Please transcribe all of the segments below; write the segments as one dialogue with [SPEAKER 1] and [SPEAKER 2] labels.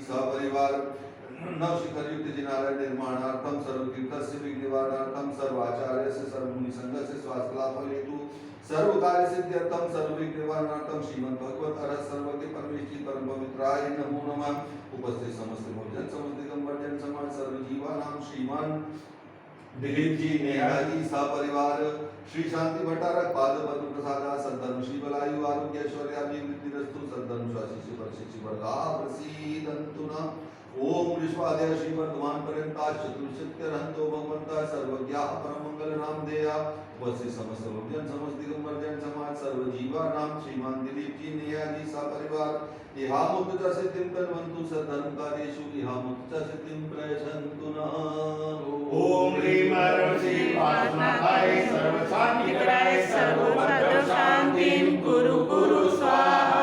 [SPEAKER 1] सपरिवार नवशिखरयुक्त नारायण निर्माणार्थम सर्वतीर्थस्य विघ्ननिवारणार्थम सर्वाचार्यस्य सर्वमुनिसंघस्य स्वास्थ्यलाभहेतु सर्वकार्यसिद्ध्यर्थम सर्वविघ्ननिवारणार्थम श्रीमद् भगवत अरहत सर्वज्ञ परमेश्वरी परम पवित्राय नमो नमः। उपस्थित समस्त भक्तजन समस्त दिगंबर जन समाज सर्व जीवानाम श्रीमान दिलीप जी नेहा जी सपरिवार श्री शांति भट्टारक पाद पद्म प्रसाद सद्धर्म श्री बलायु आरोग्य ऐश्वर्याभिवृद्धिरस्तु सद्धर्म स्वाशिष्य परशिष्य वर्गा प्रसीदन्तु न। ओम विश्वादय श्री वर्धमान पर्यंता चतुर्शत्यरहंतो भगवंता सर्वज्ञा परमंगल नाम देया। उपस्थित समस्त भक्तजन समस्त दिगंबर जन समाज सर्व जीवानाम श्रीमान दिलीप जी नेहा जी सपरिवार इहा मुक्तचा सिद्धिं तन्वन्तु सद्धर्मकार्येषु इहा मुक्तचा सिद्धिं प्रयच्छन्तु नः।
[SPEAKER 2] ओम ह्रीं ह्रीं श्री पार्श्वनाथाय सर्वशान्तिकराय सर्वभद्र शान्तिं कुरु कुरु स्वाहा।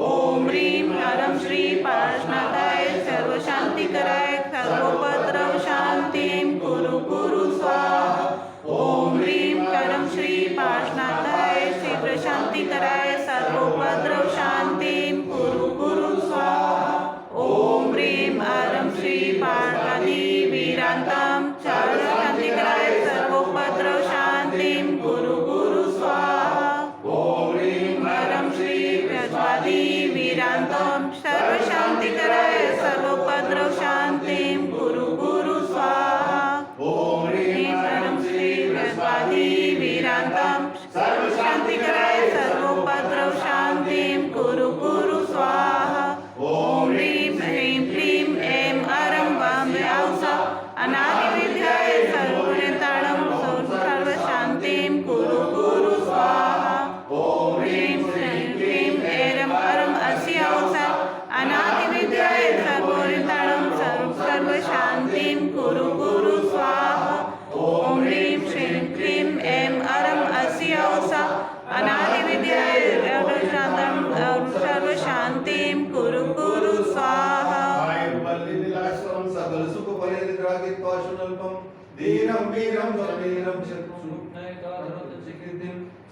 [SPEAKER 2] ओम ह्रीं ह्रीं श्री पार्श्वनाथाय सर्वशान्तिकराय सर्वभद्र शान्तिं कुरु कुरु स्वाहा। ओम ह्रीं ह्रीं श्री पार्श्वनाथाय सर्वशान्तिकराय सर्वभद्र शान्तिं कुरु कुरु स्वाहा। ओम ह्रीं ह्रीं श्री पार्वती वीरान्तं सर्वशान्तिकराय सर्वभद्र शान्तिं कुरु कुरु स्वाहा। ओम ह्रीं ह्रीं श्री प्रज्वादी वीरान्तं सर्वशान्तिकराय सर्वभद्र शान्तिं कुरु कुरु स्वाहा। ओम ह्रीं ह्रीं श्री प्रज्वादी वीरान्तं सर्वशान्तिकराय सर्वभद्र शान्तिं कुरु कुरु स्वाहा। ओम ह्रीं ह्रीं क्लीं ऐं अरं वां व्यास अनादिविद्याय सर्वनिर्ताणं सर्वशान्तिं कुरु कुरु स्वाहा। ओम ह्रीं ह्रीं क्लीं ऐं अरं अस्य अनादिविद्याय सर्वनिर्ताणं सर्वशान्तिं कुरु कुरु स्वाहा। ओम ह्रीं श्रीं क्लीं ऐं अरं अस्य अनादिविद्याय सर्वशान्तिं कुरु कुरु स्वाहा।
[SPEAKER 1] सकल सुख फलैर्ग्राहित्वाशुनल्पं दीनं वीरं समीरं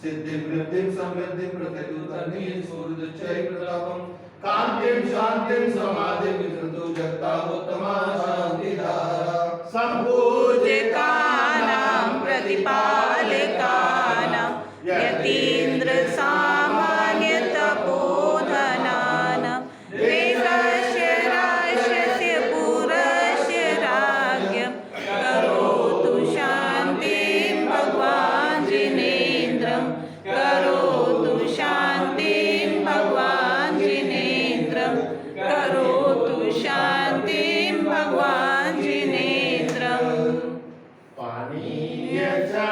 [SPEAKER 1] सिद्धिं वृद्धिं समृद्धिं प्रत्ययुतर्णीं सूर्यदच्चै प्रतापं कान्तिं शान्तिं समाधिं विसृतो जगतामुत्तमा शान्तिधारा।
[SPEAKER 2] सम्पूज्यकानां प्रतिपालकानां यतीन्द्र सामान्य तपोधनानां देशस्य राष्ट्रस्य पुरस्य राज्ञं करोतु शान्तिं भगवान् जिनेन्द्रं करोतु शान्तिं भगवान् जिनेन्द्रं करोतु शान्तिं भगवान् जिनेन्द्रं। पानीयचा